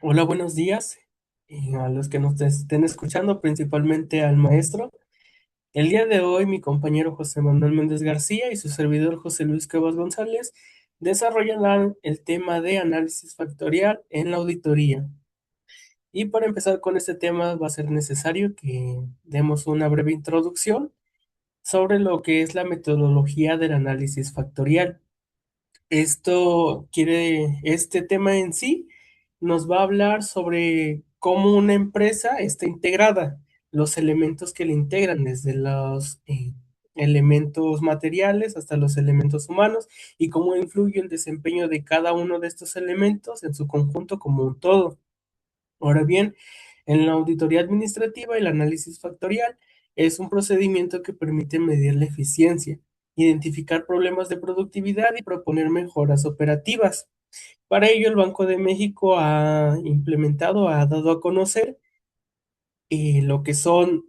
Hola, buenos días. A los que nos estén escuchando, principalmente al maestro. El día de hoy, mi compañero José Manuel Méndez García y su servidor José Luis Cuevas González desarrollarán el tema de análisis factorial en la auditoría. Y para empezar con este tema, va a ser necesario que demos una breve introducción sobre lo que es la metodología del análisis factorial. Este tema en sí nos va a hablar sobre cómo una empresa está integrada, los elementos que la integran, desde los elementos materiales hasta los elementos humanos, y cómo influye el desempeño de cada uno de estos elementos en su conjunto como un todo. Ahora bien, en la auditoría administrativa, el análisis factorial es un procedimiento que permite medir la eficiencia, identificar problemas de productividad y proponer mejoras operativas. Para ello, el Banco de México ha dado a conocer lo que son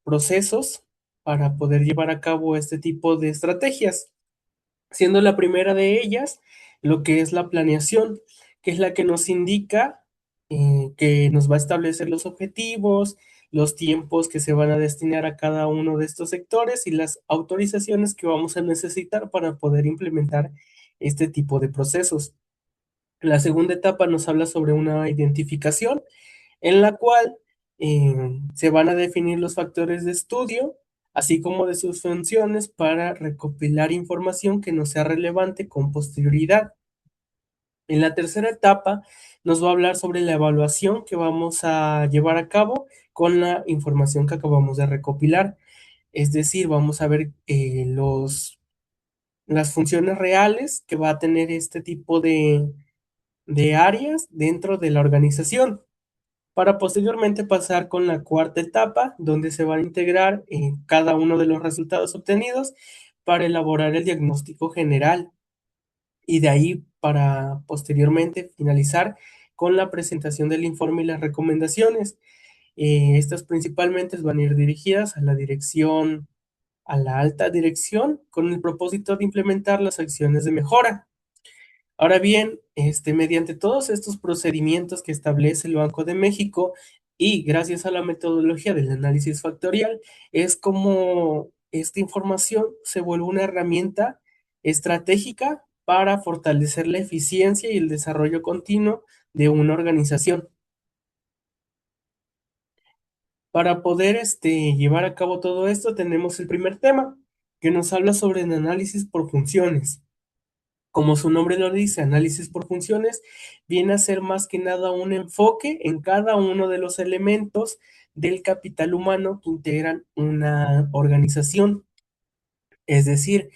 procesos para poder llevar a cabo este tipo de estrategias, siendo la primera de ellas lo que es la planeación, que es la que nos indica que nos va a establecer los objetivos, los tiempos que se van a destinar a cada uno de estos sectores y las autorizaciones que vamos a necesitar para poder implementar este tipo de procesos. La segunda etapa nos habla sobre una identificación en la cual se van a definir los factores de estudio, así como de sus funciones para recopilar información que nos sea relevante con posterioridad. En la tercera etapa nos va a hablar sobre la evaluación que vamos a llevar a cabo con la información que acabamos de recopilar. Es decir, vamos a ver las funciones reales que va a tener este tipo de áreas dentro de la organización, para posteriormente pasar con la cuarta etapa, donde se van a integrar cada uno de los resultados obtenidos para elaborar el diagnóstico general, y de ahí para posteriormente finalizar con la presentación del informe y las recomendaciones. Estas principalmente van a ir dirigidas a la dirección, a la alta dirección, con el propósito de implementar las acciones de mejora. Ahora bien, mediante todos estos procedimientos que establece el Banco de México y gracias a la metodología del análisis factorial, es como esta información se vuelve una herramienta estratégica para fortalecer la eficiencia y el desarrollo continuo de una organización. Para poder llevar a cabo todo esto, tenemos el primer tema, que nos habla sobre el análisis por funciones. Como su nombre lo dice, análisis por funciones, viene a ser más que nada un enfoque en cada uno de los elementos del capital humano que integran una organización. Es decir,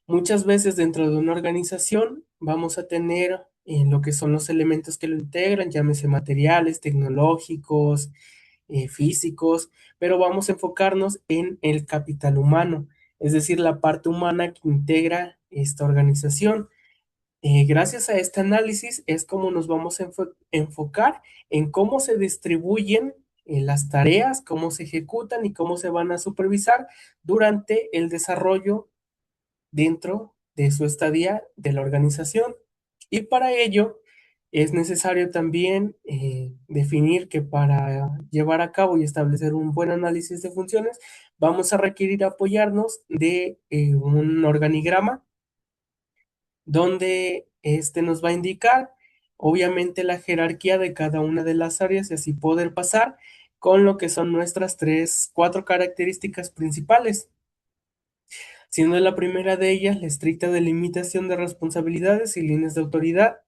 muchas veces dentro de una organización vamos a tener lo que son los elementos que lo integran, llámese materiales, tecnológicos, físicos, pero vamos a enfocarnos en el capital humano, es decir, la parte humana que integra esta organización. Gracias a este análisis es como nos vamos a enfocar en cómo se distribuyen las tareas, cómo se ejecutan y cómo se van a supervisar durante el desarrollo dentro de su estadía de la organización. Y para ello es necesario también definir que para llevar a cabo y establecer un buen análisis de funciones, vamos a requerir apoyarnos de un organigrama donde nos va a indicar obviamente la jerarquía de cada una de las áreas y así poder pasar con lo que son nuestras cuatro características principales, siendo la primera de ellas la estricta delimitación de responsabilidades y líneas de autoridad,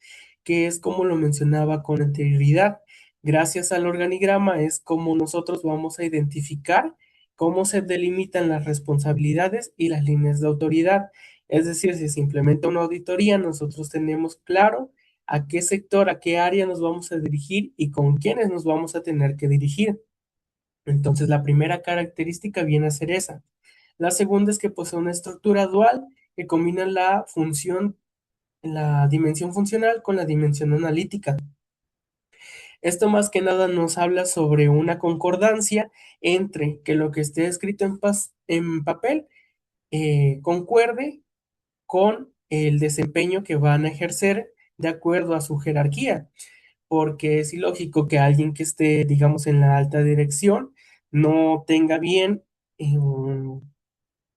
que es como lo mencionaba con anterioridad. Gracias al organigrama es como nosotros vamos a identificar cómo se delimitan las responsabilidades y las líneas de autoridad. Es decir, si se implementa una auditoría, nosotros tenemos claro a qué sector, a qué área nos vamos a dirigir y con quiénes nos vamos a tener que dirigir. Entonces, la primera característica viene a ser esa. La segunda es que posee una estructura dual que combina la dimensión funcional con la dimensión analítica. Esto más que nada nos habla sobre una concordancia entre que lo que esté escrito en papel concuerde con el desempeño que van a ejercer de acuerdo a su jerarquía. porque es ilógico que alguien que esté, digamos, en la alta dirección no tenga bien,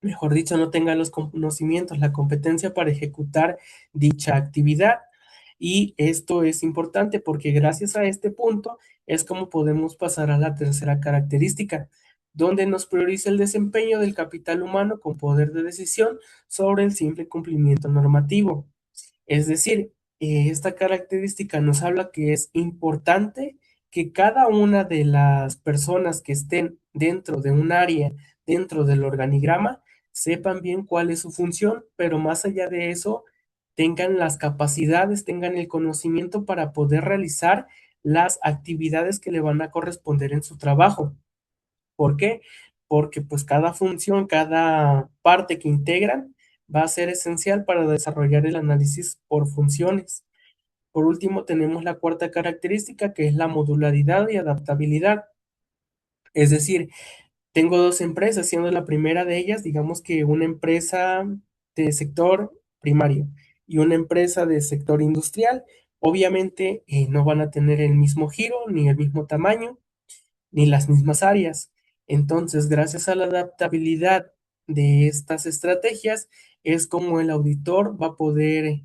mejor dicho, no tenga los conocimientos, la competencia para ejecutar dicha actividad. Y esto es importante porque gracias a este punto es como podemos pasar a la tercera característica, donde nos prioriza el desempeño del capital humano con poder de decisión sobre el simple cumplimiento normativo. Es decir, esta característica nos habla que es importante que cada una de las personas que estén dentro de un área, dentro del organigrama, sepan bien cuál es su función, pero más allá de eso, tengan las capacidades, tengan el conocimiento para poder realizar las actividades que le van a corresponder en su trabajo. ¿Por qué? Porque pues cada función, cada parte que integran va a ser esencial para desarrollar el análisis por funciones. Por último, tenemos la cuarta característica, que es la modularidad y adaptabilidad. Es decir, tengo dos empresas, siendo la primera de ellas, digamos que una empresa de sector primario y una empresa de sector industrial. Obviamente no van a tener el mismo giro ni el mismo tamaño ni las mismas áreas. Entonces, gracias a la adaptabilidad de estas estrategias, es como el auditor va a poder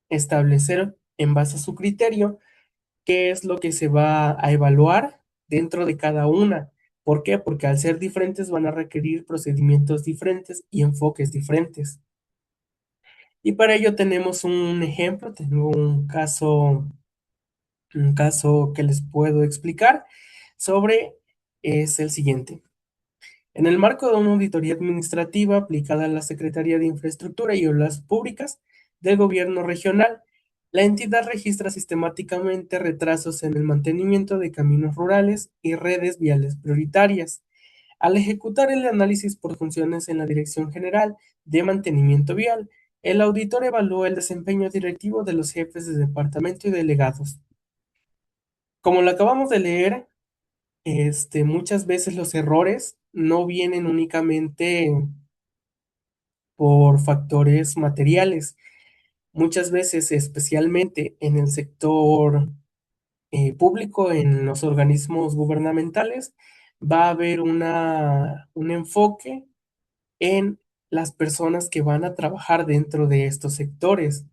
establecer en base a su criterio qué es lo que se va a evaluar dentro de cada una. ¿Por qué? Porque al ser diferentes van a requerir procedimientos diferentes y enfoques diferentes. Y para ello tenemos un ejemplo, tengo un caso que les puedo explicar sobre, es el siguiente. En el marco de una auditoría administrativa aplicada a la Secretaría de Infraestructura y Obras Públicas del Gobierno Regional, la entidad registra sistemáticamente retrasos en el mantenimiento de caminos rurales y redes viales prioritarias. Al ejecutar el análisis por funciones en la Dirección General de Mantenimiento Vial, el auditor evaluó el desempeño directivo de los jefes de departamento y delegados. Como lo acabamos de leer, muchas veces los errores no vienen únicamente por factores materiales. Muchas veces, especialmente en el sector público, en los organismos gubernamentales, va a haber un enfoque en las personas que van a trabajar dentro de estos sectores.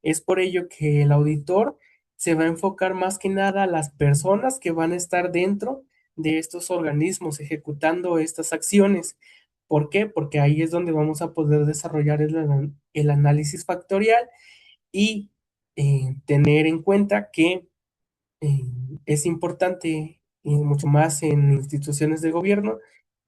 Es por ello que el auditor se va a enfocar más que nada a las personas que van a estar dentro de estos organismos ejecutando estas acciones. ¿Por qué? Porque ahí es donde vamos a poder desarrollar el análisis factorial y tener en cuenta que eh, es importante, y mucho más en instituciones de gobierno,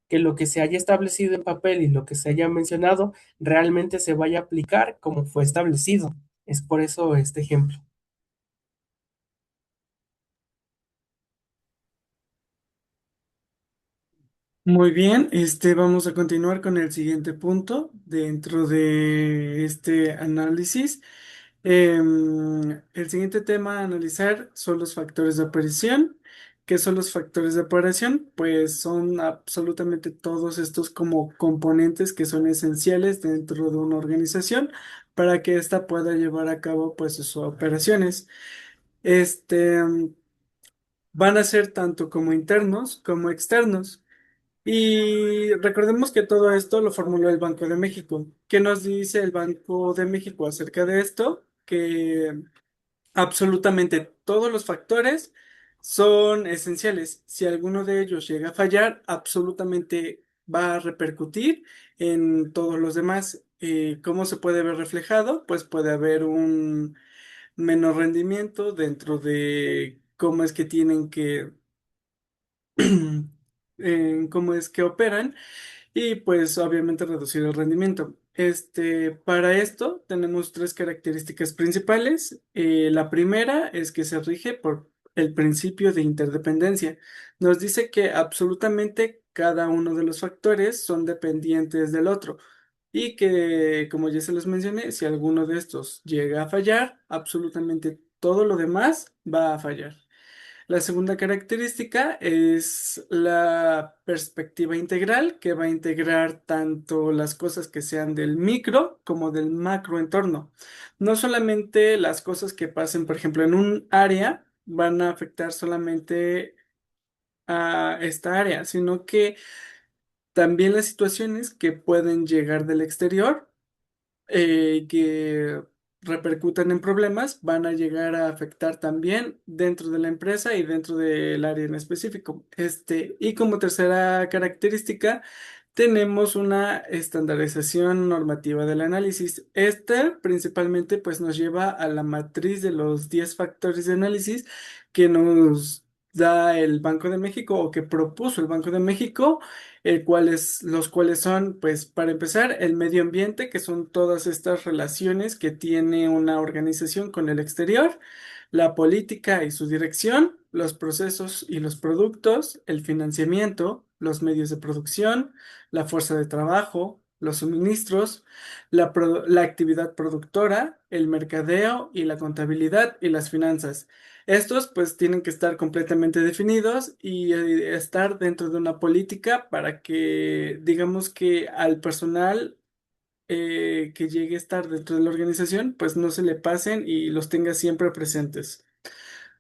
que lo que se haya establecido en papel y lo que se haya mencionado realmente se vaya a aplicar como fue establecido. Es por eso este ejemplo. Muy bien, vamos a continuar con el siguiente punto dentro de este análisis. El siguiente tema a analizar son los factores de aparición. ¿Qué son los factores de aparición? Pues son absolutamente todos estos como componentes que son esenciales dentro de una organización para que ésta pueda llevar a cabo pues sus operaciones. Este, mm, Van a ser tanto como internos como externos. Y recordemos que todo esto lo formuló el Banco de México. ¿Qué nos dice el Banco de México acerca de esto? Que absolutamente todos los factores son esenciales. Si alguno de ellos llega a fallar, absolutamente va a repercutir en todos los demás. ¿Cómo se puede ver reflejado? Pues puede haber un menor rendimiento dentro de cómo es que tienen que, en cómo es que operan y pues obviamente reducir el rendimiento. Para esto tenemos tres características principales. La primera es que se rige por el principio de interdependencia. Nos dice que absolutamente cada uno de los factores son dependientes del otro y que, como ya se los mencioné, si alguno de estos llega a fallar, absolutamente todo lo demás va a fallar. La segunda característica es la perspectiva integral, que va a integrar tanto las cosas que sean del micro como del macro entorno. No solamente las cosas que pasen, por ejemplo, en un área, van a afectar solamente a esta área, sino que también las situaciones que pueden llegar del exterior, que repercutan en problemas, van a llegar a afectar también dentro de la empresa y dentro del área en específico. Y como tercera característica, tenemos una estandarización normativa del análisis. Esta principalmente pues nos lleva a la matriz de los 10 factores de análisis que nos da el Banco de México o que propuso el Banco de México, los cuales son, pues, para empezar, el medio ambiente, que son todas estas relaciones que tiene una organización con el exterior, la política y su dirección, los procesos y los productos, el financiamiento, los medios de producción, la fuerza de trabajo, los suministros, la actividad productora, el mercadeo y la contabilidad y las finanzas. Estos pues tienen que estar completamente definidos y estar dentro de una política para que digamos que al personal que llegue a estar dentro de la organización pues no se le pasen y los tenga siempre presentes.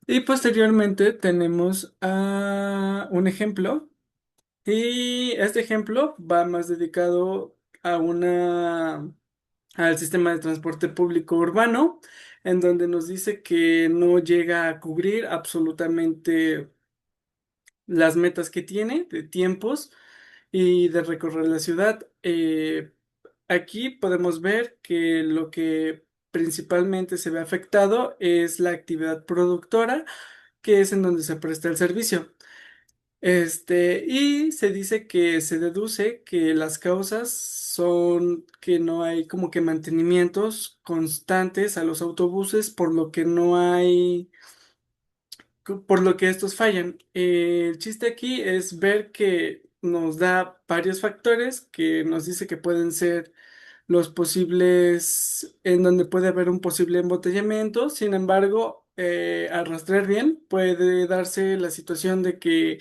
Y posteriormente tenemos un ejemplo y este ejemplo va más dedicado a al sistema de transporte público urbano, en donde nos dice que no llega a cubrir absolutamente las metas que tiene de tiempos y de recorrer la ciudad. Aquí podemos ver que lo que principalmente se ve afectado es la actividad productora, que es en donde se presta el servicio. Y se dice que se deduce que las causas son que no hay como que mantenimientos constantes a los autobuses, por lo que no hay, por lo que estos fallan. El chiste aquí es ver que nos da varios factores que nos dice que pueden ser los posibles, en donde puede haber un posible embotellamiento. Sin embargo, al rastrear bien, puede darse la situación de que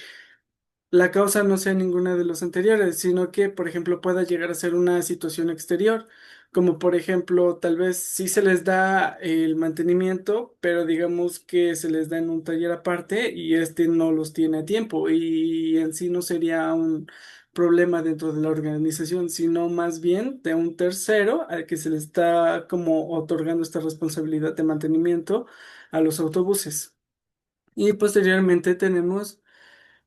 la causa no sea ninguna de los anteriores, sino que, por ejemplo, pueda llegar a ser una situación exterior, como por ejemplo, tal vez sí se les da el mantenimiento, pero digamos que se les da en un taller aparte y este no los tiene a tiempo y en sí no sería un problema dentro de la organización, sino más bien de un tercero al que se le está como otorgando esta responsabilidad de mantenimiento a los autobuses. Y posteriormente tenemos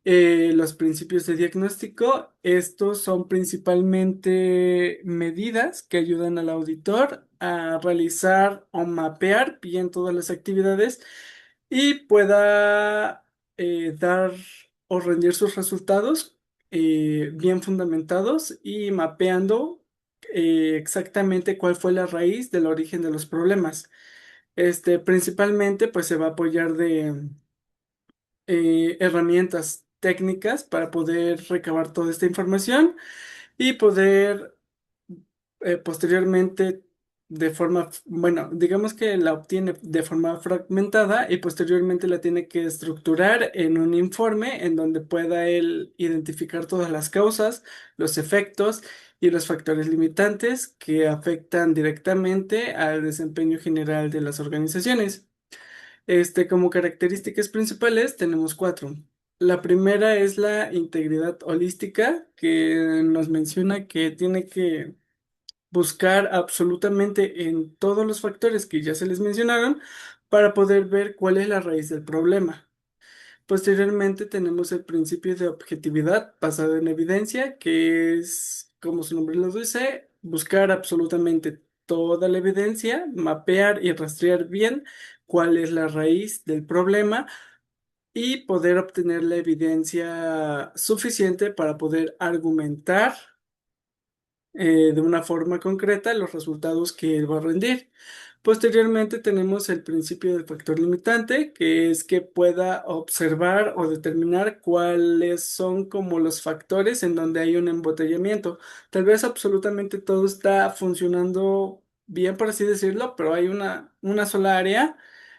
los principios de diagnóstico. Estos son principalmente medidas que ayudan al auditor a realizar o mapear bien todas las actividades y pueda dar o rendir sus resultados bien fundamentados y mapeando exactamente cuál fue la raíz del origen de los problemas. Principalmente, pues se va a apoyar de herramientas técnicas para poder recabar toda esta información y poder posteriormente bueno, digamos que la obtiene de forma fragmentada y posteriormente la tiene que estructurar en un informe en donde pueda él identificar todas las causas, los efectos y los factores limitantes que afectan directamente al desempeño general de las organizaciones. Como características principales tenemos cuatro. La primera es la integridad holística, que nos menciona que tiene que buscar absolutamente en todos los factores que ya se les mencionaron para poder ver cuál es la raíz del problema. Posteriormente tenemos el principio de objetividad basado en evidencia, que es, como su nombre lo dice, buscar absolutamente toda la evidencia, mapear y rastrear bien cuál es la raíz del problema y poder obtener la evidencia suficiente para poder argumentar de una forma concreta los resultados que él va a rendir. Posteriormente tenemos el principio del factor limitante, que es que pueda observar o determinar cuáles son como los factores en donde hay un embotellamiento. Tal vez absolutamente todo está funcionando bien, por así decirlo, pero hay una sola área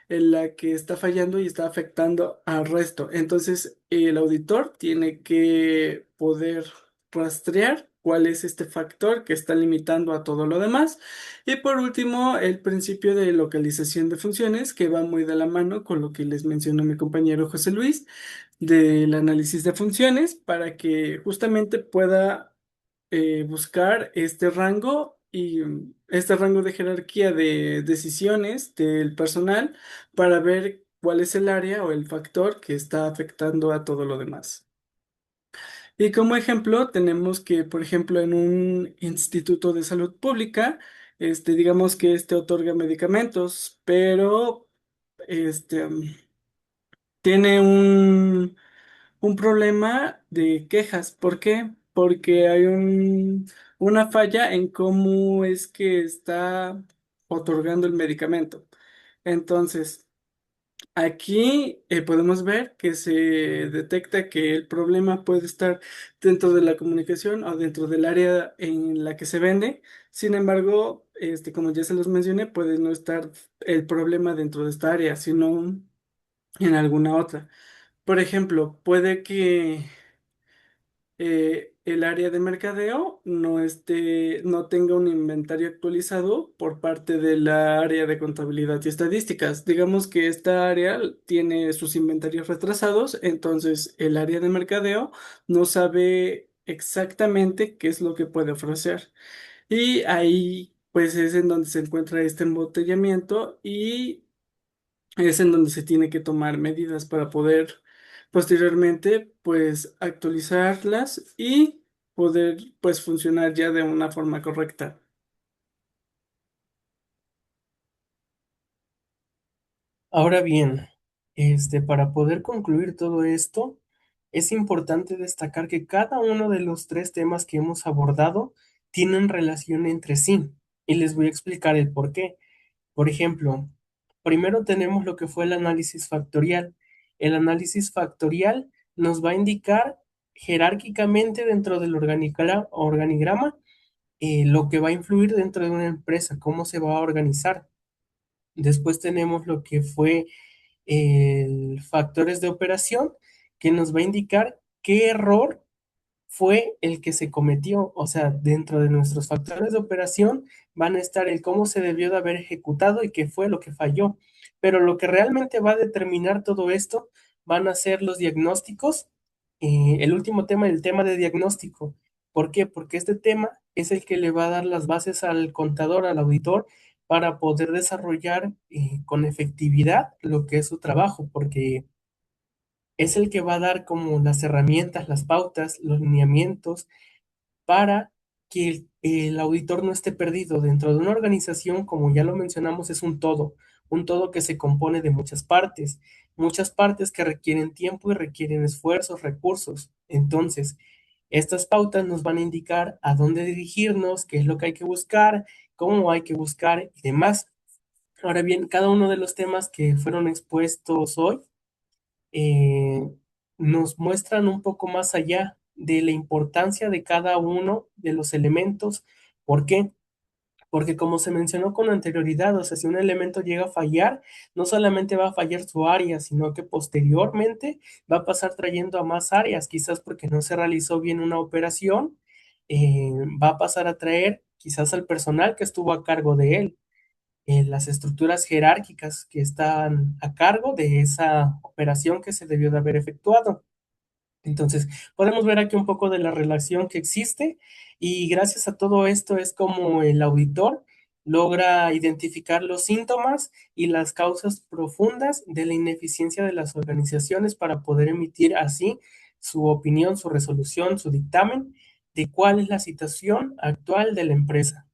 en la que está fallando y está afectando al resto. Entonces, el auditor tiene que poder rastrear cuál es este factor que está limitando a todo lo demás. Y por último, el principio de localización de funciones, que va muy de la mano con lo que les mencionó mi compañero José Luis, del análisis de funciones, para que justamente pueda buscar este rango y este rango de jerarquía de decisiones del personal para ver cuál es el área o el factor que está afectando a todo lo demás. Y como ejemplo, tenemos que, por ejemplo, en un instituto de salud pública, digamos que este otorga medicamentos, pero este, tiene un problema de quejas. ¿Por qué? Porque hay una falla en cómo es que está otorgando el medicamento. Entonces, aquí podemos ver que se detecta que el problema puede estar dentro de la comunicación o dentro del área en la que se vende. Sin embargo, como ya se los mencioné, puede no estar el problema dentro de esta área, sino en alguna otra. Por ejemplo, puede que el área de mercadeo no tenga un inventario actualizado por parte de la área de contabilidad y estadísticas. Digamos que esta área tiene sus inventarios retrasados, entonces el área de mercadeo no sabe exactamente qué es lo que puede ofrecer. Y ahí pues es en donde se encuentra este embotellamiento y es en donde se tiene que tomar medidas para poder posteriormente pues actualizarlas y poder pues funcionar ya de una forma correcta. Ahora bien, para poder concluir todo esto, es importante destacar que cada uno de los tres temas que hemos abordado tienen relación entre sí, y les voy a explicar el por qué. Por ejemplo, primero tenemos lo que fue el análisis factorial. El análisis factorial nos va a indicar jerárquicamente dentro del organigrama lo que va a influir dentro de una empresa, cómo se va a organizar. Después tenemos lo que fue el factores de operación, que nos va a indicar qué error fue el que se cometió. O sea, dentro de nuestros factores de operación van a estar el cómo se debió de haber ejecutado y qué fue lo que falló. Pero lo que realmente va a determinar todo esto van a ser los diagnósticos. El último tema, el tema de diagnóstico. ¿Por qué? Porque este tema es el que le va a dar las bases al contador, al auditor, para poder desarrollar con efectividad lo que es su trabajo, porque es el que va a dar como las herramientas, las pautas, los lineamientos para que el auditor no esté perdido. Dentro de una organización, como ya lo mencionamos, es un todo que se compone de muchas partes que requieren tiempo y requieren esfuerzos, recursos. Entonces, estas pautas nos van a indicar a dónde dirigirnos, qué es lo que hay que buscar, cómo hay que buscar y demás. Ahora bien, cada uno de los temas que fueron expuestos hoy eh, nos muestran un poco más allá de la importancia de cada uno de los elementos. ¿Por qué? Porque como se mencionó con anterioridad, o sea, si un elemento llega a fallar, no solamente va a fallar su área, sino que posteriormente va a pasar trayendo a más áreas, quizás porque no se realizó bien una operación, va a pasar a traer quizás al personal que estuvo a cargo de él, las estructuras jerárquicas que están a cargo de esa operación que se debió de haber efectuado. Entonces, podemos ver aquí un poco de la relación que existe y gracias a todo esto es como el auditor logra identificar los síntomas y las causas profundas de la ineficiencia de las organizaciones para poder emitir así su opinión, su resolución, su dictamen de cuál es la situación actual de la empresa.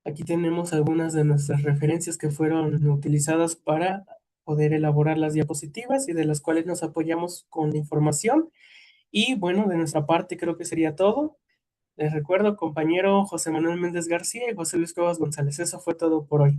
Aquí tenemos algunas de nuestras referencias que fueron utilizadas para poder elaborar las diapositivas y de las cuales nos apoyamos con la información. Y bueno, de nuestra parte creo que sería todo. Les recuerdo, compañero José Manuel Méndez García y José Luis Cuevas González. Eso fue todo por hoy.